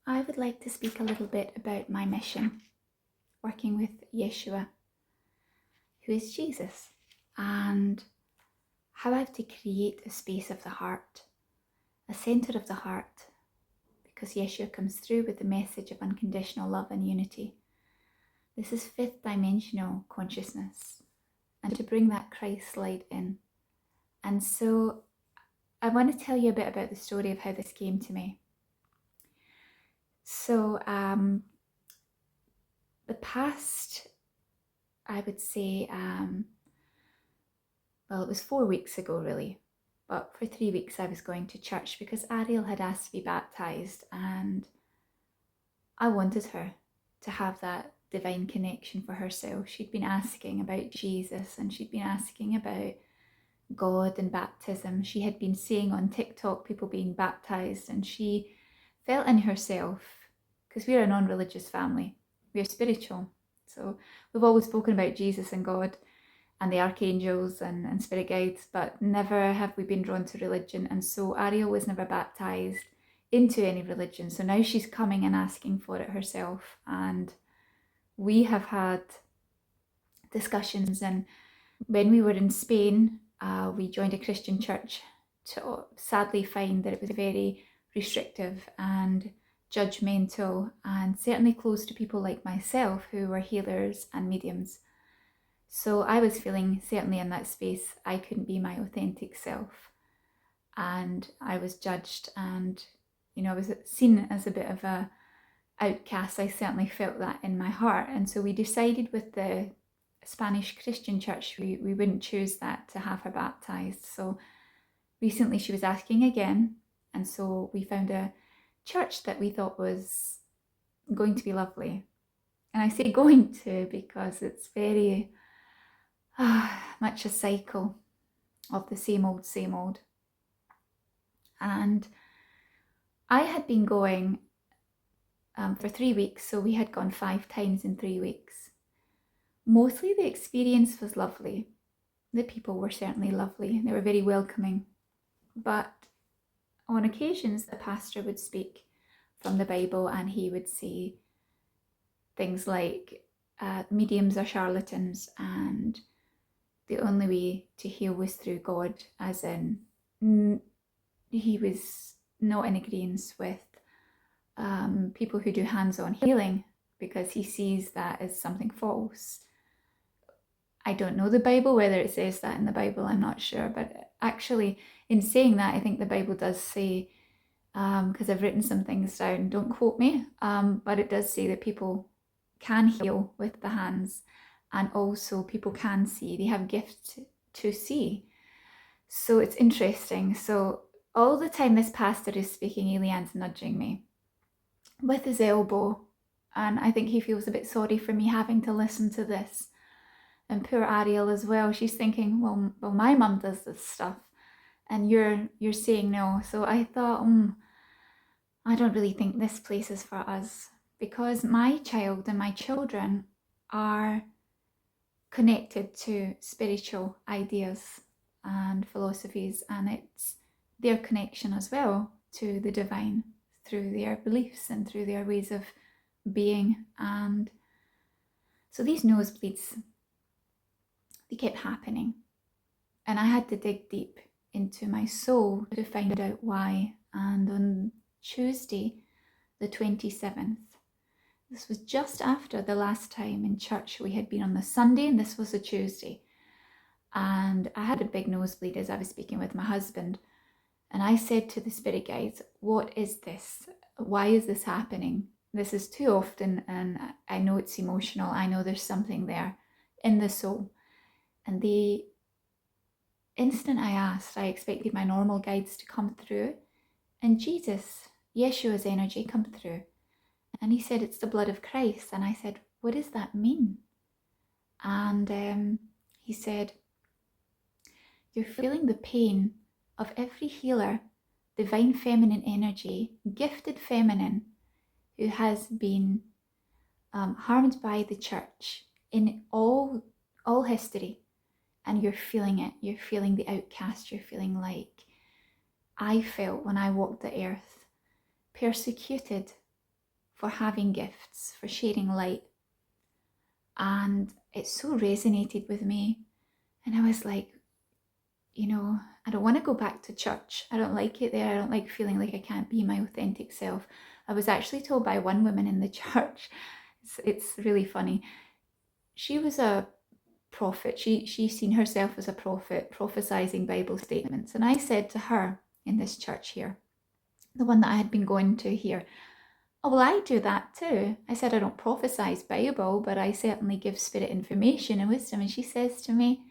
I would like to speak a little bit about my mission, working with Yeshua, who is Jesus, and how I have to create a space of the heart, a centre of the heart, because Yeshua comes through with the message of unconditional love and unity. This is fifth dimensional consciousness, and to bring that Christ light in. And so I want to tell you a bit about the story of how this came to me. So the past, I would say, well, it was 4 weeks ago really, but for 3 weeks I was going to church because Ariel had asked to be baptised, and I wanted her to have that divine connection for herself. She'd been asking about Jesus, and she'd been asking about God and baptism. She had been seeing on TikTok people being baptised, and she felt in herself, because we're a non-religious family, we're spiritual, so we've always spoken about Jesus and God and the archangels and spirit guides, but never have we been drawn to religion. And so Ariel was never baptised into any religion, so now she's coming and asking for it herself. And we have had discussions, and when we were in Spain, we joined a Christian church to sadly find that it was very restrictive and judgmental, and certainly close to people like myself who were healers and mediums. So I was feeling, certainly in that space, I couldn't be my authentic self, and I was judged, and I was seen as a bit of a outcast. I certainly felt that in my heart. And so we decided with the Spanish Christian church we wouldn't choose that to have her baptized. So recently she was asking again, and so we found a church that we thought was going to be lovely. And I say going to because it's very much a cycle of the same old. And I had been going for 3 weeks, so we had gone 5 times in 3 weeks. Mostly the experience was lovely. The people were certainly lovely. They were very welcoming. But on occasions, the pastor would speak from the Bible, and he would say things like, mediums are charlatans, and the only way to heal was through God, as in he was not in agreement with people who do hands-on healing, because he sees that as something false. I don't know the Bible, whether it says that in the Bible, I'm not sure, but actually in saying that, I think the Bible does say, because I've written some things down, don't quote me, but it does say that people can heal with the hands, and also people can see, they have gifts to see. So it's interesting. So all the time this pastor is speaking, Elian's nudging me with his elbow, and I think he feels a bit sorry for me having to listen to this. And poor Ariel as well, she's thinking, well my mum does this stuff, and you're saying no. So I thought, I don't really think this place is for us, because my child and my children are connected to spiritual ideas and philosophies, and it's their connection as well to the divine through their beliefs and through their ways of being. And so these nosebleeds, they kept happening, and I had to dig deep into my soul to find out why. And on Tuesday the 27th, this was just after the last time in church we had been on the Sunday, and this was a Tuesday, and I had a big nosebleed as I was speaking with my husband, and I said to the spirit guides, what is this? Why is this happening? This is too often, and I know it's emotional. I know there's something there in the soul. And the instant I asked, I expected my normal guides to come through, and Jesus, Yeshua's energy, come through. And he said, it's the blood of Christ. And I said, what does that mean? And he said, you're feeling the pain of every healer, divine feminine energy, gifted feminine, who has been harmed by the church in all history. And you're feeling it. You're feeling the outcast. You're feeling like I felt when I walked the earth, persecuted for having gifts, for sharing light. And it so resonated with me. And I was like, I don't want to go back to church. I don't like it there. I don't like feeling like I can't be my authentic self. I was actually told by one woman in the church, it's really funny. She was a prophet. She seen herself as a prophet, prophesying Bible statements. And I said to her in this church here, the one that I had been going to here, oh, well, I do that too. I said, I don't prophesy Bible, but I certainly give spirit information and wisdom. And she says to me,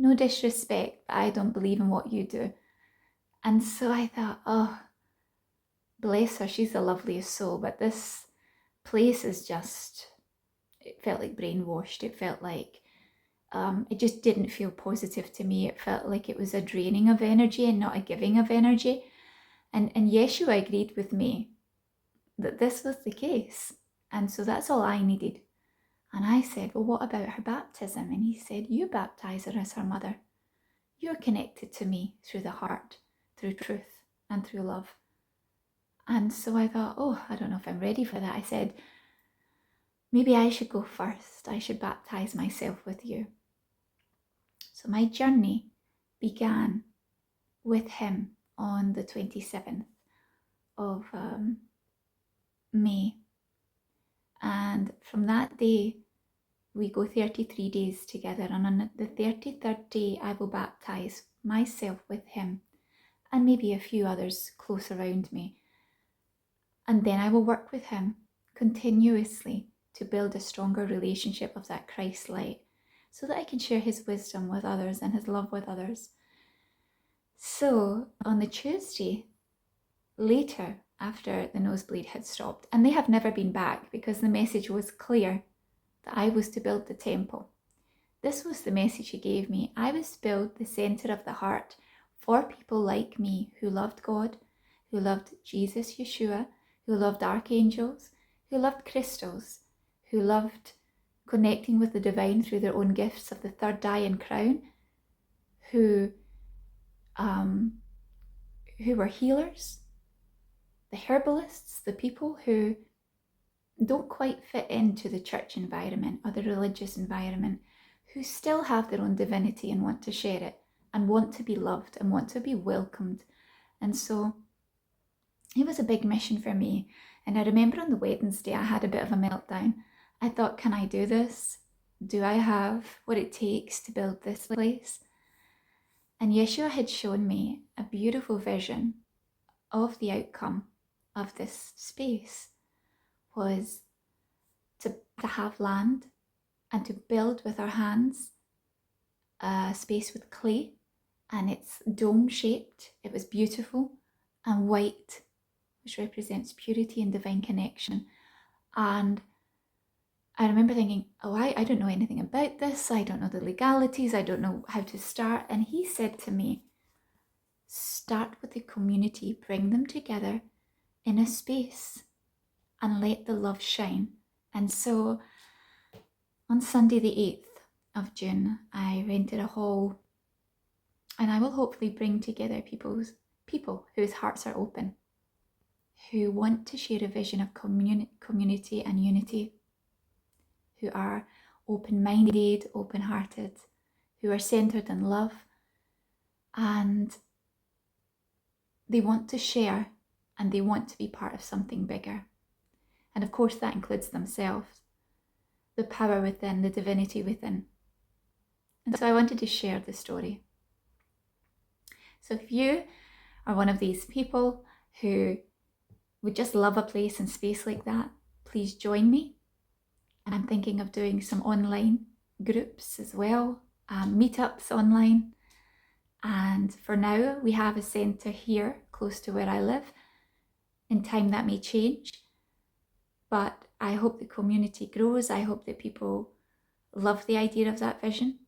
no disrespect, but I don't believe in what you do. And so I thought, oh, bless her, she's the loveliest soul. But this place is just, it felt like brainwashed. It felt like, it just didn't feel positive to me. It felt like it was a draining of energy and not a giving of energy. And Yeshua agreed with me that this was the case. And so that's all I needed. And I said, well, what about her baptism? And he said, you baptize her as her mother. You're connected to me through the heart, through truth, and through love. And so I thought, oh, I don't know if I'm ready for that. I said, maybe I should go first. I should baptize myself with you. So my journey began with him on the 27th of May. And from that day, we go 33 days together. And on the 33rd day, I will baptize myself with him and maybe a few others close around me. And then I will work with him continuously to build a stronger relationship of that Christ light so that I can share his wisdom with others and his love with others. So on the Tuesday, later, after the nosebleed had stopped, and they have never been back because the message was clear that I was to build the temple. This was the message he gave me. I was to build the center of the heart for people like me who loved God, who loved Jesus, Yeshua, who loved archangels, who loved crystals, who loved connecting with the divine through their own gifts of the third eye and crown, who were healers, the herbalists, the people who don't quite fit into the church environment or the religious environment, who still have their own divinity and want to share it and want to be loved and want to be welcomed. And so it was a big mission for me. And I remember on the Wednesday, I had a bit of a meltdown. I thought, can I do this? Do I have what it takes to build this place? And Yeshua had shown me a beautiful vision of the outcome of this space was to have land and to build with our hands a space with clay, and it's dome shaped. It was beautiful and white, which represents purity and divine connection. And I remember thinking, oh, I don't know anything about this. I don't know the legalities. I don't know how to start. And he said to me, start with the community, bring them together in a space and let the love shine. And so on Sunday the 8th of June, I rented a hall, and I will hopefully bring together people whose hearts are open, who want to share a vision of community and unity, who are open-minded, open-hearted, who are centered in love, and they want to share and they want to be part of something bigger. And of course that includes themselves, the power within, the divinity within. And so I wanted to share the story. So if you are one of these people who would just love a place and space like that, please join me. And I'm thinking of doing some online groups as well, meetups online. And for now, we have a centre here close to where I live. In time that may change, but I hope the community grows. I hope that people love the idea of that vision.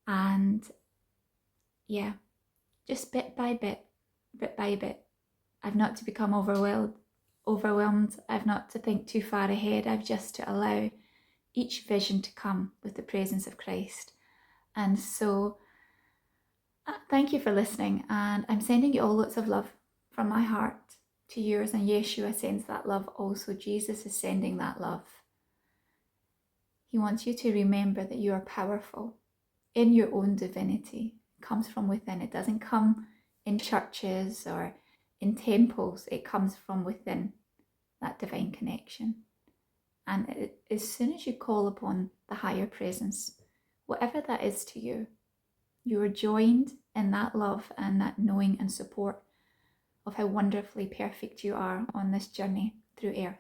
And yeah, just bit by bit, I've not to become overwhelmed. I've not to think too far ahead. I've just to allow each vision to come with the presence of Christ. And so thank you for listening, and I'm sending you all lots of love from my heart. to yours, and Yeshua sends that love also. Jesus is sending that love. He wants you to remember that you are powerful in your own divinity. It comes from within. It doesn't come in churches or in temples. It comes from within, that divine connection. And as soon as you call upon the higher presence, whatever that is to you, you are joined in that love and that knowing and support of how wonderfully perfect you are on this journey through earth.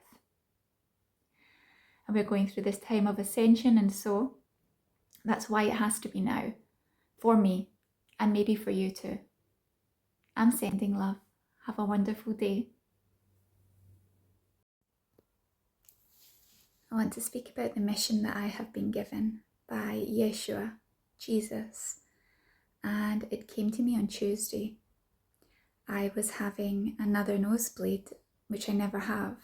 And we're going through this time of ascension, and so that's why it has to be now, for me, and maybe for you too. I'm sending love. Have a wonderful day. I want to speak about the mission that I have been given by Yeshua, Jesus, and it came to me on Tuesday. I was having another nosebleed, which I never have.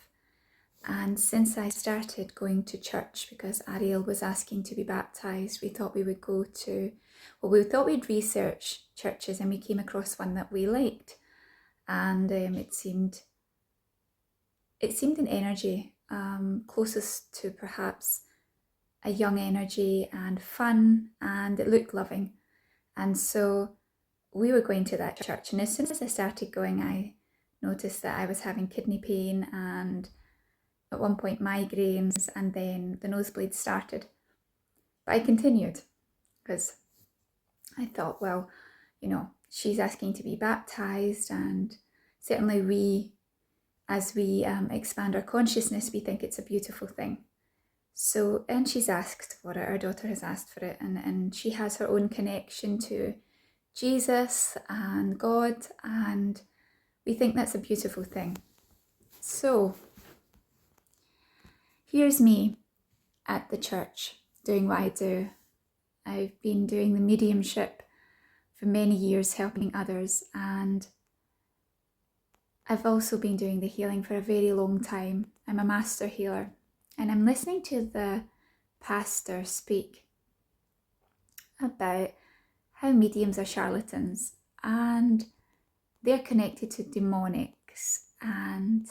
And since I started going to church, because Ariel was asking to be baptized, we thought we would we thought we'd research churches, and we came across one that we liked. And it seemed an energy closest to perhaps a young energy and fun, and it looked loving. And so we were going to that church, and as soon as I started going, I noticed that I was having kidney pain and at one point migraines, and then the nosebleeds started. But I continued because I thought, well, she's asking to be baptized, and certainly as we expand our consciousness, we think it's a beautiful thing. So, and she's asked for it, our daughter has asked for it, and she has her own connection to Jesus and God, and we think that's a beautiful thing. So, here's me at the church doing what I do. I've been doing the mediumship for many years, helping others, and I've also been doing the healing for a very long time. I'm a master healer, and I'm listening to the pastor speak about how mediums are charlatans and they're connected to demonics, and